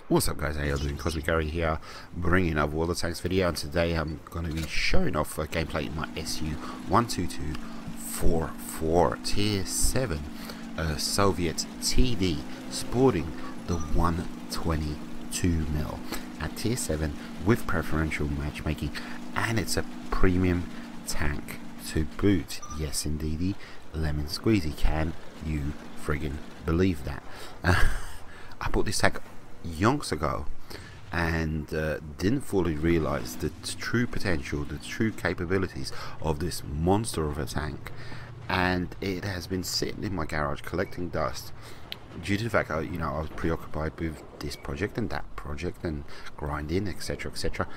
What's up guys, how you doing? Cosmic Gary here, bringing up World of Tanks video, and today I'm going to be showing off gameplay in my SU-122-44 Tier 7 Soviet TD, sporting the 122mm at Tier 7 with preferential matchmaking, and it's a premium tank to boot. Yes indeedy, lemon squeezy, can you friggin' believe that? I bought this tank yonks ago and didn't fully realize the true potential, the true capabilities of this monster of a tank, and it has been sitting in my garage collecting dust due to the fact I was preoccupied with this project and that project and grinding, etc, etc.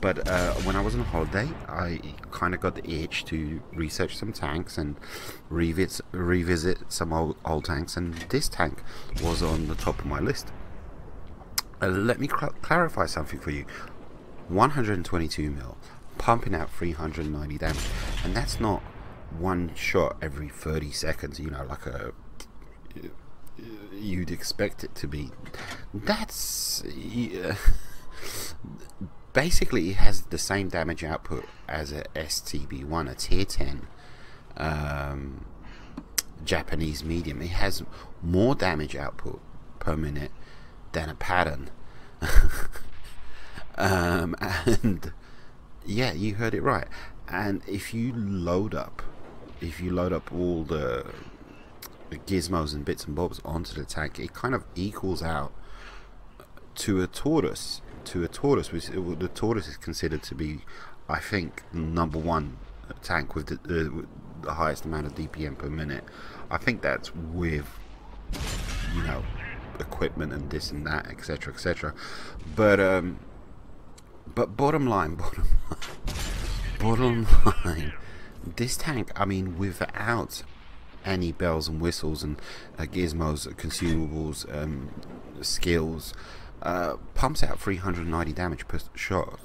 But when I was on holiday, I kind of got the itch to research some tanks and revisit some old tanks, and this tank was on the top of my list. Let me clarify something for you. 122mm, pumping out 390 damage, and that's not one shot every 30 seconds, like you'd expect it to be. That's basically, it has the same damage output as a STB1, a tier 10 Japanese medium. It has more damage output per minute than a pattern. And yeah, you heard it right. And if you load up all the gizmos and bits and bobs onto the tank, it kind of equals out to a tortoise, which the tortoise is considered to be, I think, #1 tank with the highest amount of DPM per minute. I think that's with equipment and this and that, etc, etc. But bottom line, this tank, I mean, without any bells and whistles and gizmos, consumables, skills, pumps out 390 damage per shot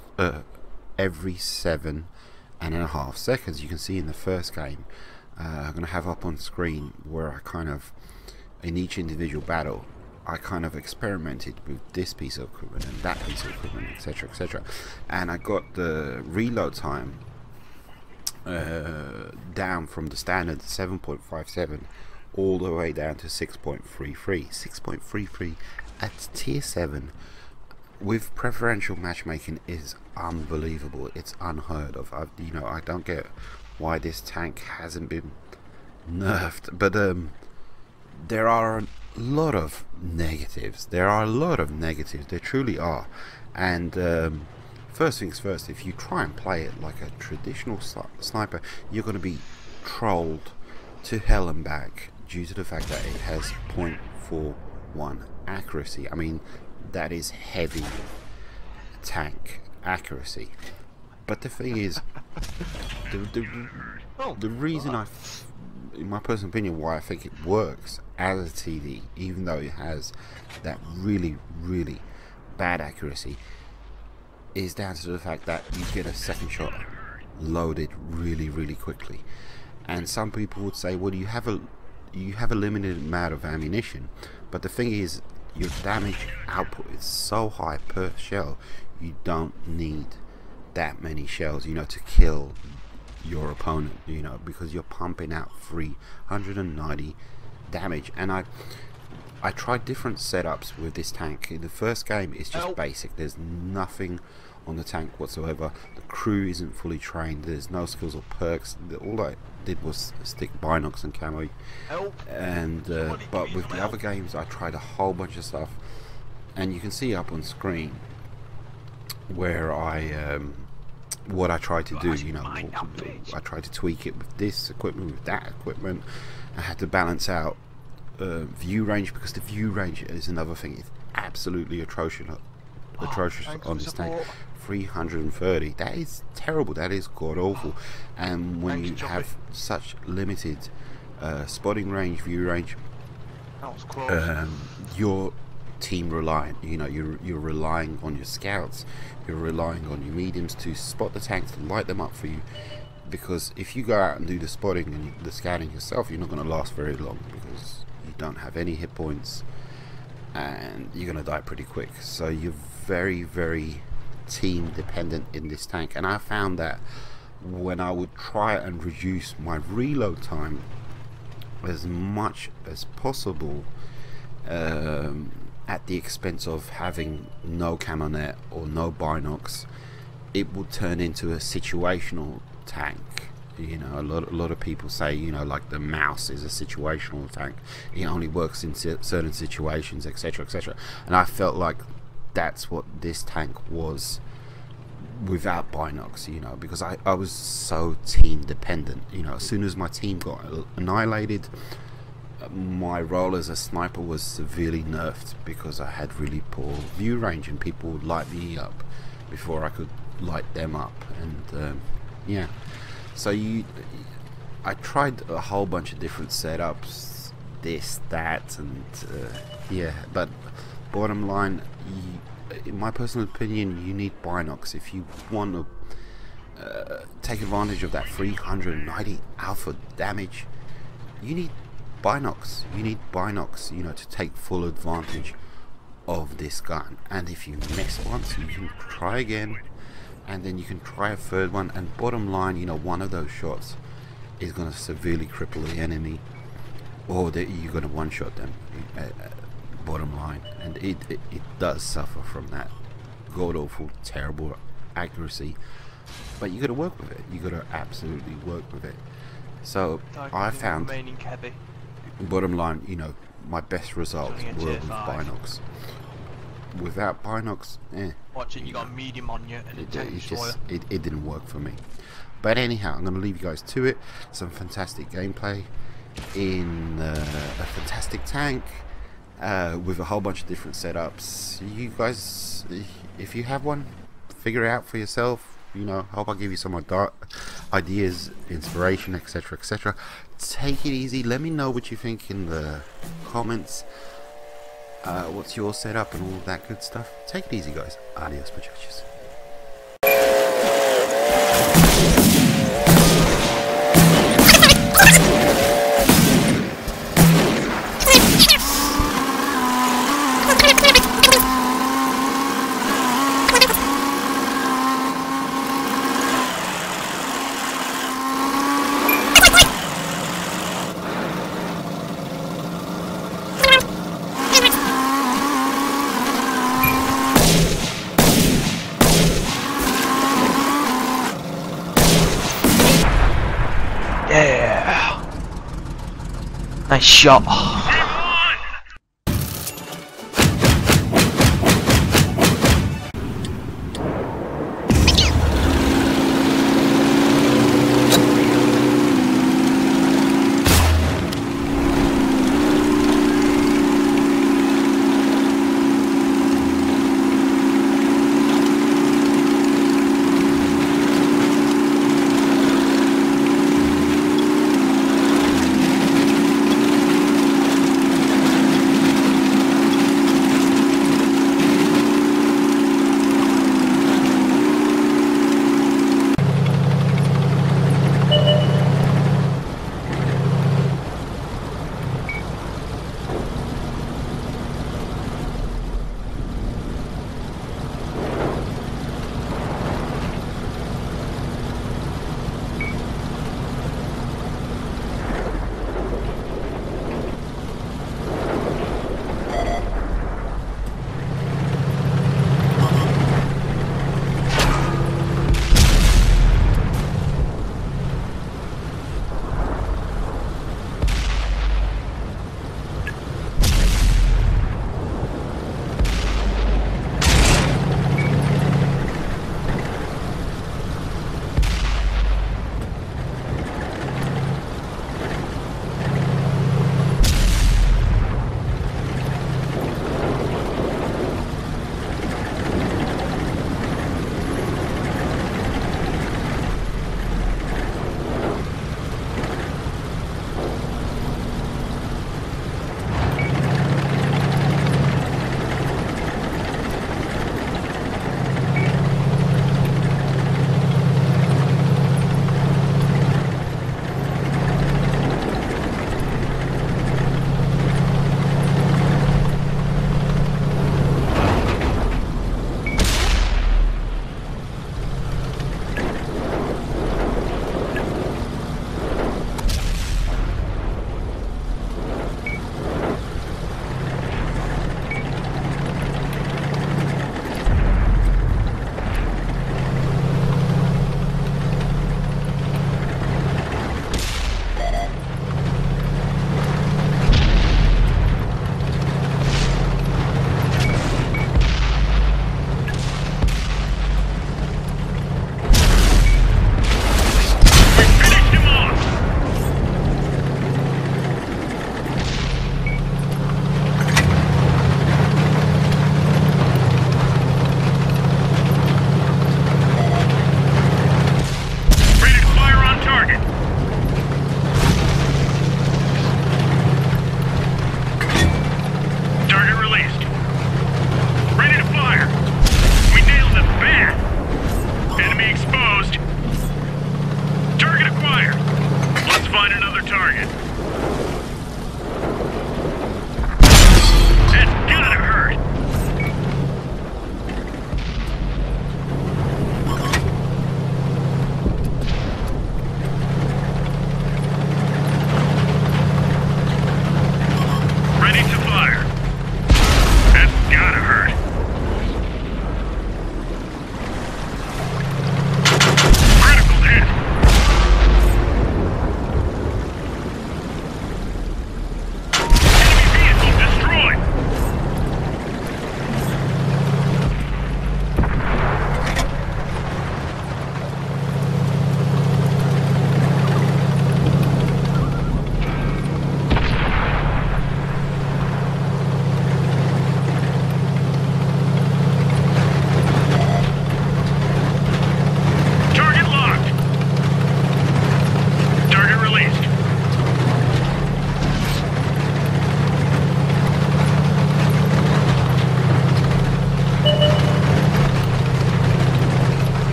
every 7.5 seconds. You can see in the first game, I'm going to have up on screen where I kind of, in each individual battle, I kind of experimented with this piece of equipment and that piece of equipment, etc, etc, and I got the reload time down from the standard 7.57 all the way down to 6.33 at tier 7 with preferential matchmaking is unbelievable. It's unheard of. I don't get why this tank hasn't been nerfed, but there are a lot of negatives. There truly are. And first things first, if you try and play it like a traditional sniper, you're going to be trolled to hell and back due to the fact that it has 0.41 accuracy. I mean, that is heavy tank accuracy. But the thing is, the reason in my personal opinion, why I think it works as a TD, even though it has that really bad accuracy, is down to the fact that you get a second shot loaded really quickly. And some people would say, well, you have a limited amount of ammunition, but the thing is, your damage output is so high per shell, you don't need that many shells, to kill your opponent, because you're pumping out 390 damage. And I tried different setups with this tank. In the first game, it's just basic. There's nothing on the tank whatsoever. The crew isn't fully trained. There's no skills or perks. All I did was stick binocs and camo. And but with the other games, I tried a whole bunch of stuff, and you can see up on screen where what I tried to do. I tried to tweak it with this equipment, with that equipment. I had to balance out view range, because the view range is another thing. It's absolutely atrocious on this tank. 330, that is terrible, that is god awful. And when you have such limited spotting range, view range, your team reliant, you're relying on your scouts, you're relying on your mediums to spot the tanks, to light them up for you, because if you go out and do the spotting and the scouting yourself, you're not going to last very long, because you don't have any hit points, and you're gonna die pretty quick. So you're very, very team dependent in this tank, and I found that when I would try and reduce my reload time as much as possible, at the expense of having no camo net or no binocs, it would turn into a situational tank. You know, a lot of people say, you know, like the mouse is a situational tank, it only works in certain situations, etc, etc. And I felt like that's what this tank was without binocs, you know, because I was so team dependent. You know, as soon as my team got annihilated, my role as a sniper was severely nerfed, because I had really poor view range and people would light me up before I could light them up. And yeah, so I tried a whole bunch of different setups, this, that, and yeah, but bottom line, in my personal opinion, you need binocs if you want to take advantage of that 390 alpha damage. You need binocs. You need binocs, you know, to take full advantage of this gun. And if you miss once, you can try again, and then you can try a third one. And bottom line, you know, one of those shots is going to severely cripple the enemy, or that you're going to one-shot them. Bottom line, and it does suffer from that god-awful, terrible accuracy, but you got to work with it. You got to absolutely work with it. So I found, bottom line, you know, my best results were with binocs. Without binocs, watch it, you got a medium on you, and it didn't work for me. But anyhow, I'm going to leave you guys to it. Some fantastic gameplay in a fantastic tank, with a whole bunch of different setups. You guys, if you have one, figure it out for yourself. You know, I hope I give you some ideas, inspiration, etc, etc. Take it easy. Let me know what you think in the comments. What's your setup and all that good stuff. Take it easy, guys. Adios, muchachos. Yeah, nice shot.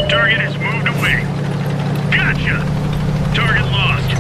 Target has moved away. Gotcha! Target lost.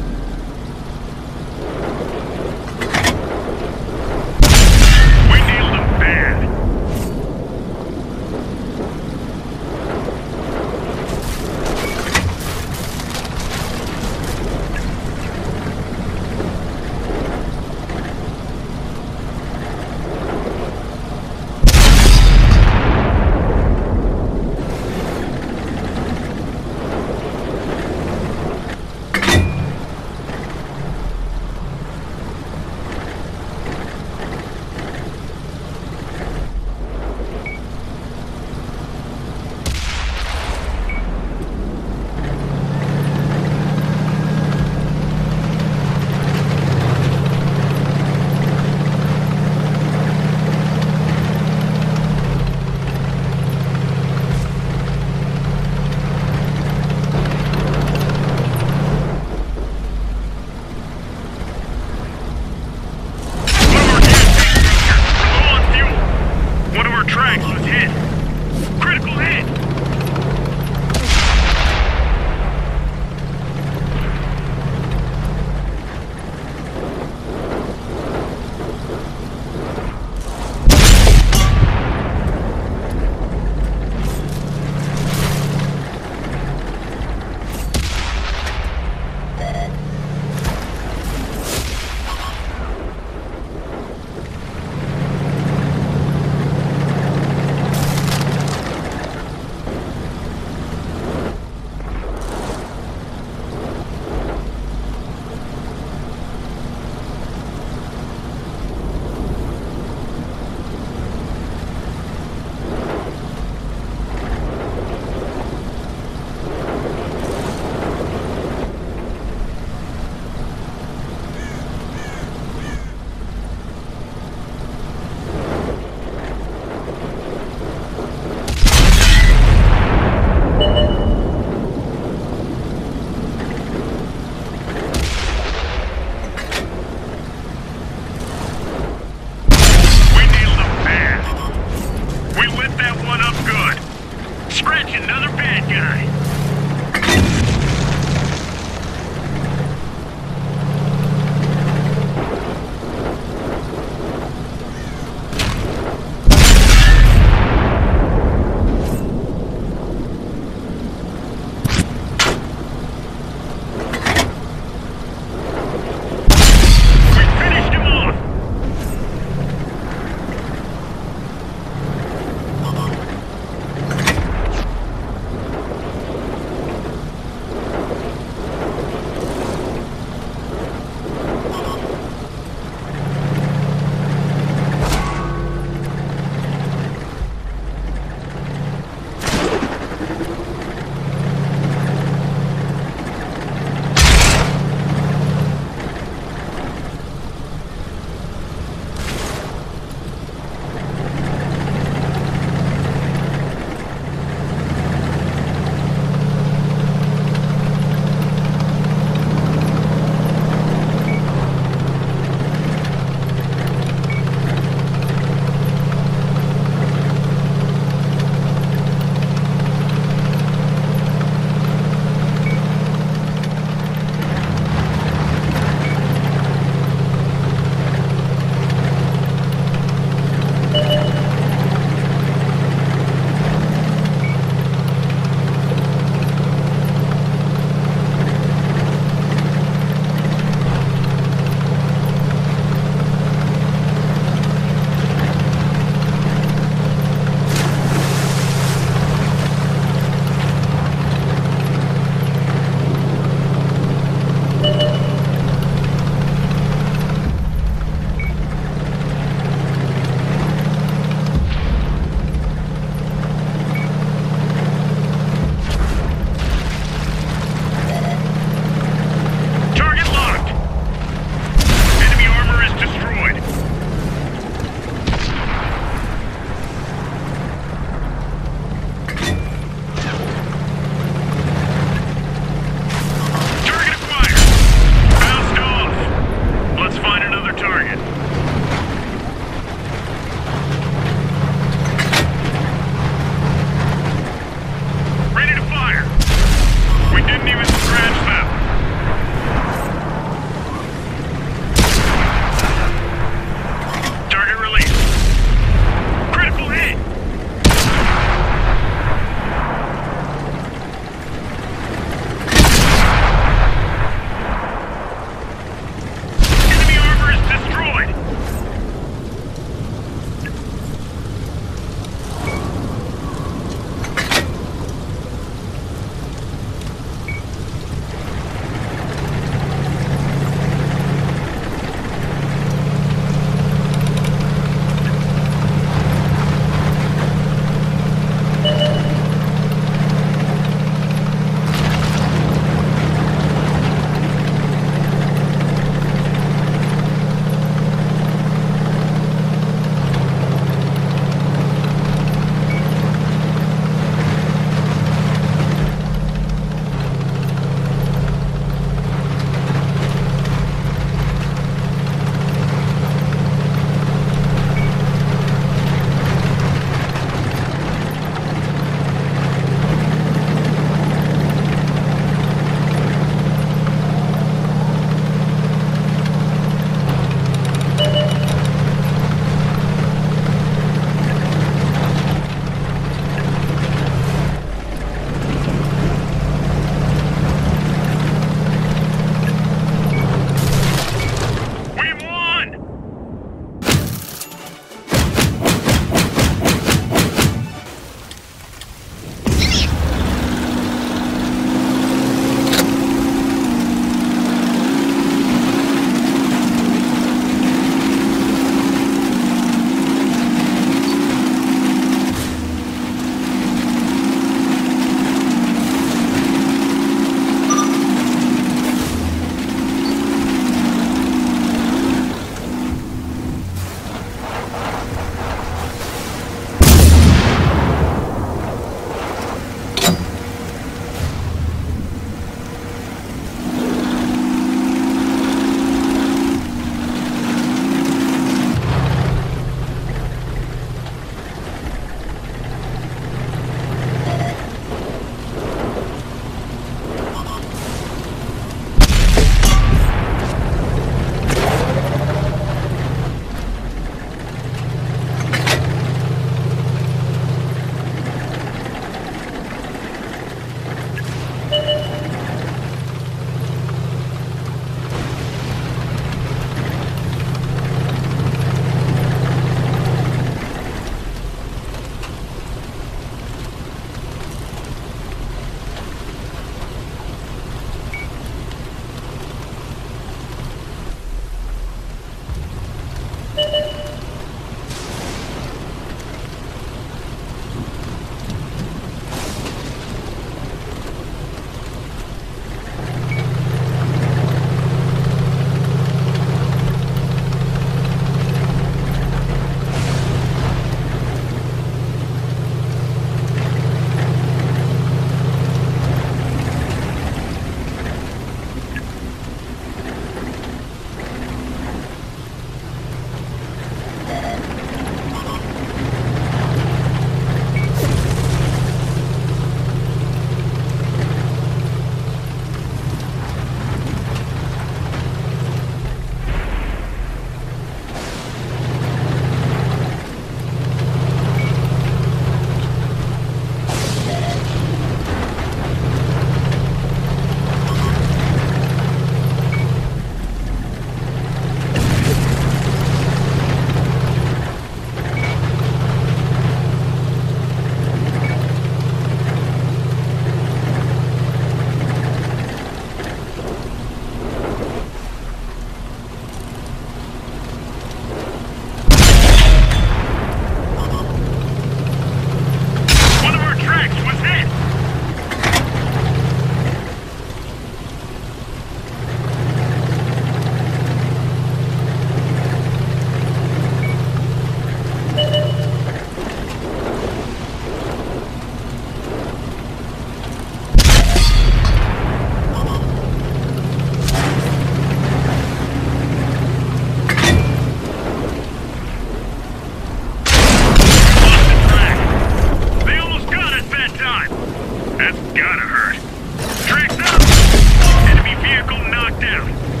Vehicle knocked out.